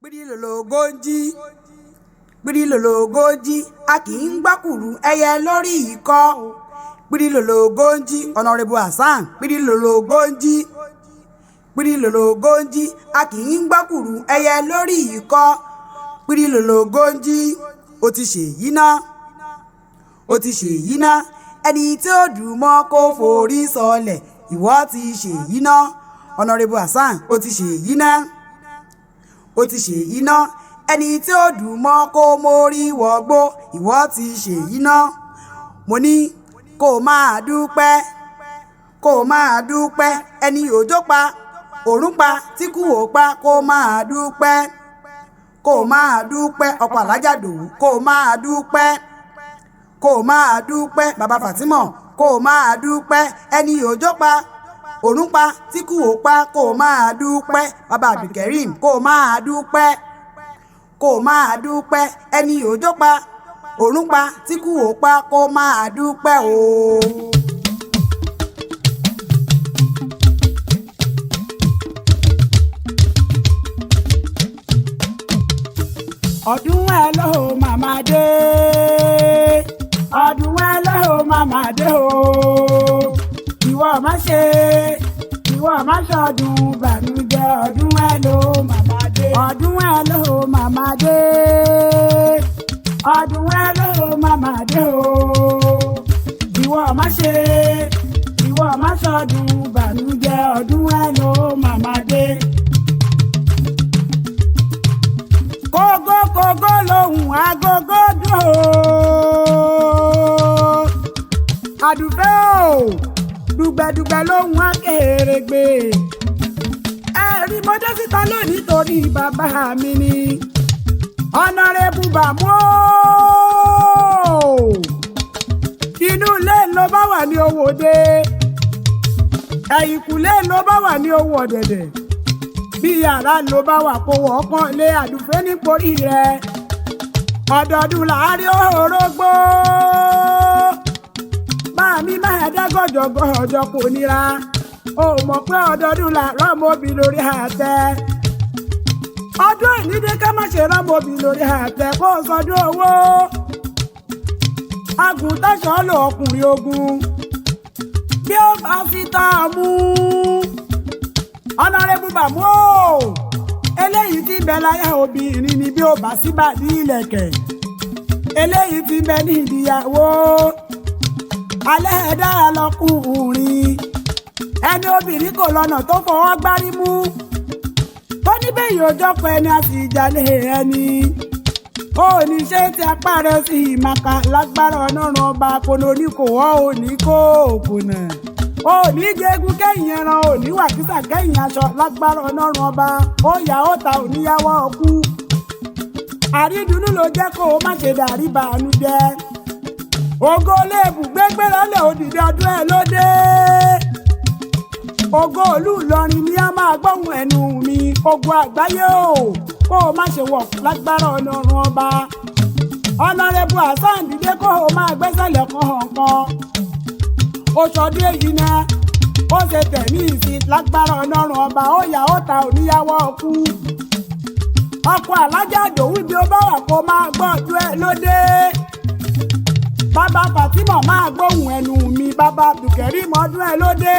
Pírílòlògójì pírílòlògójì a kì í gbákùrú ẹyẹ lórí ikọ́. Pírílòlògójì Honorable Hassan pírílòlògójì pírílòlògójì a kì í gbákùrú ẹyẹ lórí ikọ́. Pírílòlògójì ó ti ṣèyí ná ó ti ṣèyí ná ẹni tí ó dùn mọ́ kó forí sọlẹ̀ ìwọ ti ṣèyí ná. Honorable Hassan ó ti ṣèyí ná ó ti ṣèyí ná ẹni tí ó dùn mọ́ kó mórí wọgbó ìwọ ti ṣèyí ná. Mo ní kó máa dúpẹ́ kó máa dúpẹ́ ẹni òjò pa òrùn pa tí kú ò pa kó máa dúpẹ́ kó máa dúpẹ́ ọkọ̀ alájà Dòwú kó máa dúpẹ́ kó máa dúpẹ́ bàbá Fatima kó máa dúpẹ́ ẹni òjò pa òrùn pa tí kú ò pa kó máa dúpẹ́ bàbá Abdulkareem kó máa dúpẹ́ kó máa dúpẹ́ ẹni òjò pa òrùn pa tí kú ò pa kó máa dúpẹ́ o. Ọdún ẹ ló màmá dé ọdún ẹ ló màmá dé o ìwọ má ṣe ọdún bànújẹ́ ọdún ẹ ló màmá dé ọdún ẹ ló màmá dé ọdún ẹ ló màmá dé o ìwọ má ṣe ọdún bànújẹ́ ọdún ẹ ló màmá dé. Kógó lòun agogo dùn ó àdùfẹ́ o dùgbẹ̀dùgbẹ̀ lòun akérègbè ẹ̀rí mọ́jọ́ síta lónìí torí bàbá mi ni Honorable Bamu inú ilé ló bá wà ní owó dé ẹ̀yìnkùlé ló bá wà ní owó ọ̀dẹ̀dẹ̀ bí yàrá ló bá wà kó wọ́pọ̀ lé àdùfẹ́ níporí rẹ̀ ọdọọdún láàárín òrógbó máa mi máa dágọ́jọ́gọ́jọ́ kò nira ó mọ̀ pé ọdọọdún là rọ́mọbì lórí àtẹ ọdún ìnídé ká má ṣe rọ́mọbì lórí àtẹ kó sọdún owó agùntàṣọ́ lò ọkùnrin ogun bí ó bá fi tá a mú. Honorable Bamu eléyìí tí bẹ láyà obìnrin ni bí ó bá sí bàdí ìlẹ̀kẹ̀ eléyìí tí bẹ ní ìdíyàwó alẹ́ ẹ̀dá lọkùnrin ẹni obìnrin kò lọ́nà tó fọwọ́ gbárí mú tó níbẹ̀ yóò jọ́pọ̀ ẹni àti ìjàlè ẹni ó ní ṣe tí apá rẹ̀ sí ìmàkà lágbára Ọlọ́run ọba kòló ní kò wọ́ òní kó òkùnà òní jẹ́gun kẹ́yìn ẹran òní wàkísà kẹ́yìn aṣọ lágbára Ọlọ́run ọba ó yà ó ta òníyàwó ọkú àrídùnnú ló jẹ́ kó o má ṣe dàrí bànújẹ́ ògo léèbù gbégbéra lè òdìdí ọdún ẹ lóde ògo olú Ìlọrin ni a máa gbóhùn ẹnu mi ogun àgbáyé o kó o má ṣe wọ̀ lágbára Ọlọ́run ọba Honorable Hassan dìde kó o máa gbẹ́sẹ̀ lẹ́kọ̀ọ̀kan oṣọdún èyí náà ó ṣe tẹ̀mí ìsìn lágbára Ọlọ́run ọba ó yà ó ta òníyàwó ọkú ọkọ̀ alájà Dòwú bí ó bá wà kó máa gbọ́ ọdún ẹ lóde bàbá Fatima máa gbóhùn ẹnu mi bàbá Abdulkareem ọdún ẹ lóde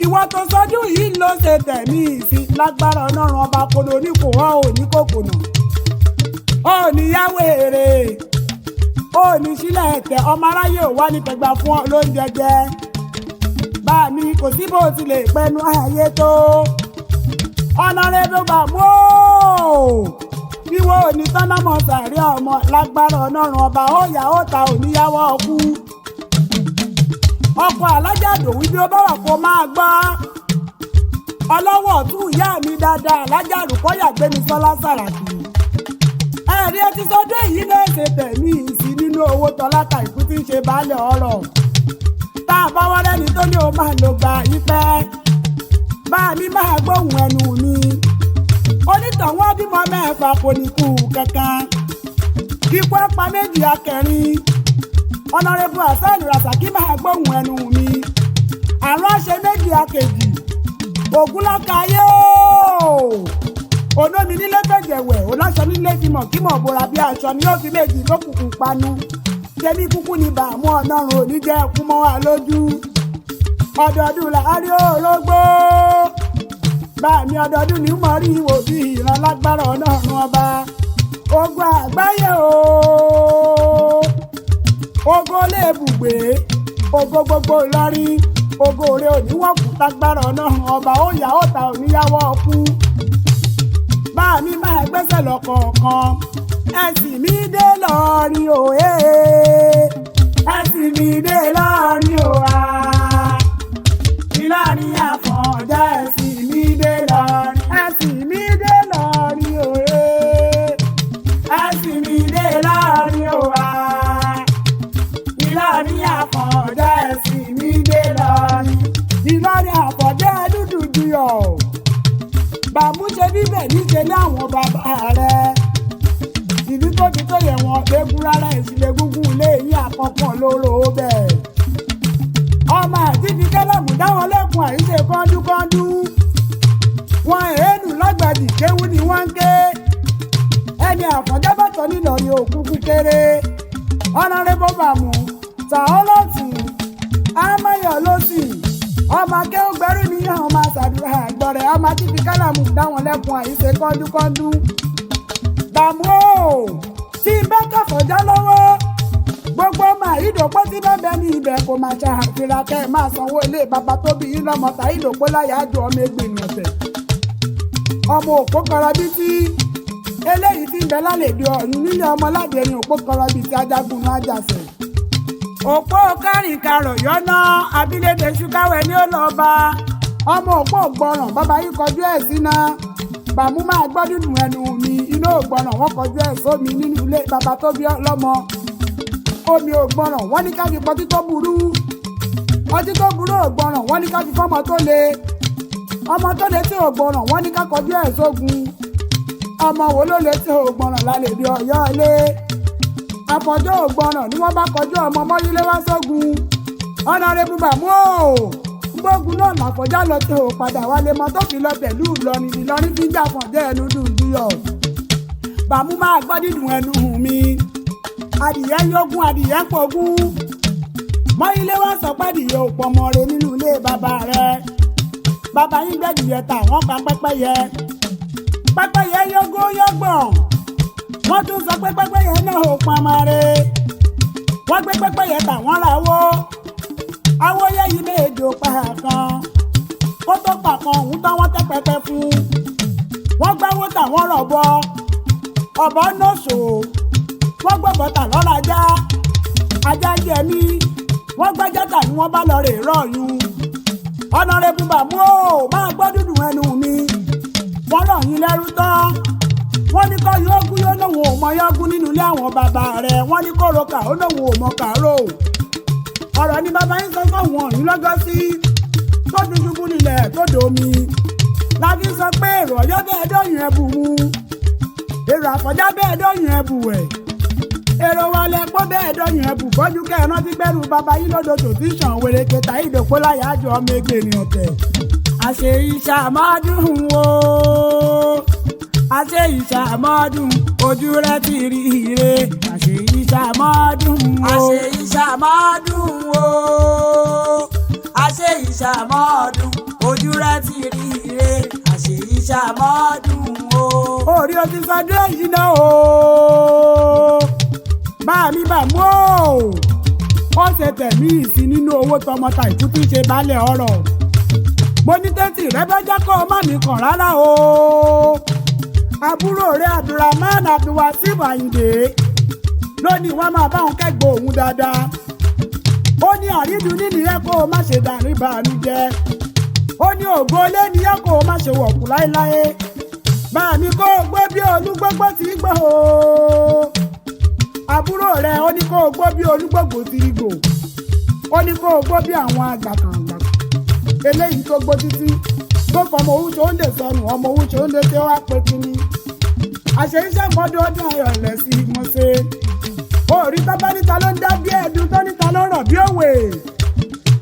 ìwọ tó sọdún yìí ló ṣe tẹ̀mí ìsìn lágbára Ọlọ́run ọba kòló ní kò wọ́ òní kòkònà òníyàwó èrè òní sílẹ̀ ẹ̀tẹ̀ ọmọ aráyé ò wá ní tẹgbà fún ọ lóúnjẹ jẹ bá mi kò sí bó ti lè pẹnu ààyè tó Honorable Bamu wíwọ́ òní tọ́nàmọ́ sàárẹ̀ ọmọ lágbára Ọlọ́run ọba ó yà ó ta òníyàwó ọkú ọkọ̀ alájà Dòwú bí ó bá wà kó máa gbọ́ ọlọ́wọ́ ọ̀tún ìyá mi dáadáa alájà Rùkọ́yà Gbémisọ́lá Sàràkí ẹ̀rí ẹ ti sọdún èyí ló ṣe tẹ̀mí ìsìn nínú owó tọ́láta ìkú tí ń ṣe baálé ọ̀rọ̀ tá a bá wá rẹ́ni tó ní o máa lò gba ìpẹ́ bá mi máa gbóhùn ẹnu mi onítọ̀wọ́n bímọ mẹ́fà kò ní kú kankan ikú ẹ̀pà méjì akẹrin Honorable Hassan Rasaq máa gbóhùn ẹnu mi àrùn àṣẹ méjì akejì ògúnláka yóò olómi nílé fẹ̀jẹ̀wẹ̀ oláṣọ nílé fi mọ̀ kí mọ̀ bora bí aṣọ ni yóò fi méjì lókùnkùn panu tẹ̀mí kúkú ni Bàmú ọlọ́run òní jẹ́ kú mọ́ wa lójú ọdọọdún làárí orógbó Bàmí ọdọọdún ní mọ̀ rí wò bí ìran lágbára ọlọ́run ọba ogun àgbáyé ogo lébùgbé ogo gbogbo Ìlọrin ogo rẹ òníwọ̀kú lágbára ọlọ́run ọba ó yà ó ta òníyàwó ọkú Bàmí máa gbẹ́sẹ̀ lọ́kọ̀ọ̀kan ẹ̀sìn mi dé lọ́rin òye ẹ̀sìn mi dé lọ́rin òwà Ìlọrin Àfọ̀njá ẹ̀sìn mi dé lọ́rin ẹ̀sìn mi dé lọ́rin òye ẹ̀sìn mi dé lọ́rin òwà Ìlọrin Àfọ̀njá ẹ̀sìn mi dé lọ́rin Ìlọrin Àfọ̀njá dúdú juyọ̀ Bàmú ṣe bíbẹ̀ níṣe ní àwọn bàbá rẹ̀ ìlú tó ti tó yẹ wọn légún rárá ìsìlẹ̀ gúngún ilé yín àkọ́kọ́ lóró bẹ́ẹ̀. ọmọ àti fi kẹ́lẹ́mù dáwọn lẹ́kùn àìṣe kọ́ńdúkọ́ńdú wọn èénú lọ́gbàdì kéwú ni wọ́n ń ké ẹni Àfọ̀njá bàtọ́ nílọrin òkúkú kéré ọ̀nàrẹ́bù Bàmú sàólọ́tì amáyọ̀ lọ́sì ọmọ akéwù gbẹ́rù níyàn ọmọ àṣàdúrà àgbọ̀rẹ̀ ọmọ àti fi kẹ́lẹ́mù dáwọn lẹ́kùn àìṣe kọ́ńdúkọ́ńdú. Bàmú tí bá kàfọ̀já lọ́wọ́ gbogbo ọmọ àyídòpó tí bá bẹ ní ibẹ̀ kò máa ṣe àfihàn kẹ́ ẹ̀ máa sanwó ilé bàbá tó bí yín lọ́mọ tàyídòpó láyà á ju ọmọ ẹgbẹ̀rún ọ̀tẹ̀ ọmọ òpó kọrọbí tí eléyìí ti ń bẹ lálejò ọ̀yún nílé ọmọ ládẹ̀ẹ́rin òpó kọrọbí tí ajagun náà jàṣẹ̀ òpó kárìn karọ̀ yọ́nà abilédè ṣúkáwẹ̀ ní ó lọ́ọ́ bá ọmọ òpó gbọ́ràn bàbá yìí kọjú ẹ̀ sí náà Bàmú máa gbọ́ nínú ẹnu mi inú ògbọ́nà wọ́n kọjú ẹ̀ sómi nínú ilé bàbá tó bí lọ́mọ omi ògbọ́nà wọ́n ní ká fi pọtí tó burú ọtí tó burú ògbọ́nà wọ́n ní ká fi fọ́mọ tó le ọmọ tó le tí ògbọ́nà wọ́n ní ká kọjú ẹ̀ sógun ọmọ wo ló le tí ògbọ́nà lálẹ́ bí Ọ̀yọ́ ilé Àfọ̀njá ògbọ́nà ni wọ́n bá kọjú ọmọ mọ́yílé wá sógun ọ̀nàrẹ́bù Bàmú gbógun náà l'Àfọ̀njá lọ tí ò padà wálé mọ tó fi lọ pẹ̀lú Ìlọrin fi ń jà Àfọ̀njá ẹnu dùndúyọ̀ Bàmú máa gbọ́ dídùn ẹnu mi adìyẹ yógún adìyẹ pogún mọ́yílé wá sọ pé adìyẹ ò pọ̀ mọ́ re nínú ilé bàbá rẹ̀ bàbá yín gbẹ́dìyẹ tà wọ́n pa pẹ́pẹ́yẹ yógún yógbọ̀n wọ́n tún sọ pé pẹ́pẹ́yẹ náà ò pọ̀ mọ́ re wọ́n gbé pẹ́pẹ́yẹ tà wọ́n ràwọ́ awóyé yìí méje òpá kan kó tó pàkan òun tán wọ́n tẹ́ pẹpẹ fún wọ́n gbáwó tà wọ́n rọ̀bọ ọ̀bọ nọ́ọ̀sọ̀ wọ́n gbọ́bọ̀ tà lọ́ra ajá jẹ mí wọ́n gbájá tà ní wọ́n bá lọ rè rọ̀yún ọ̀nàrẹ́bù Bàmú máa gbọ́ dúdùn ẹnu mi wọ́n rọ̀ yín lẹ́rú tán wọ́n ní kọ́ yógún yóò lóun ò mọ yógún nínú ilé àwọn bàbá rẹ̀ wọ́n ní kó roka ó lóun ò mọ kàárò ọ̀rọ̀ ni bàbá yín sọ fáwọn ọ̀hún lọ́gọ́ sí tó ti ṣubú nílẹ̀ tó domi láti sọ pé èrò Ọ̀yọ́ bẹ́ẹ̀ dọ́yìn ẹ̀bù mu èrò Àfọ̀njá bẹ́ẹ̀ dọ́yìn ẹ̀bù ẹ̀ èrò wọlé pọ́ bẹ́ẹ̀ dọ́yìn ẹ̀bù bọ́jú kẹ́ẹ̀rán ti gbẹ́rù bàbá yín lódòdó tí sàn wèrè kẹta ìdòpó láyà àjọ ọmọ ẹgbẹ́ ènìyàn tẹ̀ àṣẹ ìṣàmọ́dún o àṣẹ ìṣàmọ́dún ojú rẹ ti rí ire àṣẹ ìṣàmọ́dún o àṣẹ ìṣàmọ́dún o àṣẹ ìṣàmọ́dún ojú rẹ ti rí ire àṣẹ ìṣàmọ́dún o. orí o ti sọdún èyí náà o Bàmí Bàmú o ó ṣe tẹ̀mí ìsí nínú owó tọmọta ìkú tí ń ṣe baálẹ̀ ọ̀rọ̀ mo ní tẹ́tì rẹ bá jẹ́ kó o má mi kàn rárá o àbúrò rẹ̀ Abdulrahman Abdulwasib Ayinde lónìí wọ́n máa bá òun kẹ́gbọ́ òun dáadáa ó ní àrídùn nínú yẹ kó o má ṣe dàrí ìbànújẹ́ ó ní ògo lé ní yẹ kó o má ṣe wọ̀kú láéláé Bàmí kó o gbó bí olúgbógbó ti gbó o àbúrò rẹ̀ ó ní kó o gbó bí olúgbógbó ti gbó ó ní kó o gbó bí àwọn àgbàkàngbà eléyìí tó gbó títí tó fọmọ owó tó ń lè sọnù ọmọ owó tó ń lè tẹ́ wá pé kíní àṣẹ iṣẹ́ mọ́dún ọdún ayọ̀ ilẹ̀ sí mo ṣe orí tọ́ba níta ló ń dá bí ẹ̀dùn tó níta ló rọ̀ bí òwe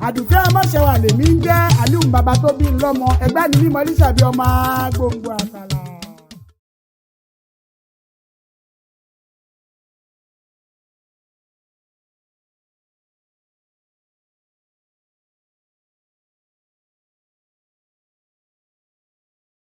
àdùkẹ́ ọmọṣẹ́wà lèmi ń jẹ́ àlùm bàbá tó bí ń lọ́mọ ẹgbẹ́ ni mímọ́ lísàbí ọmọ gbòǹgbò àtàlà.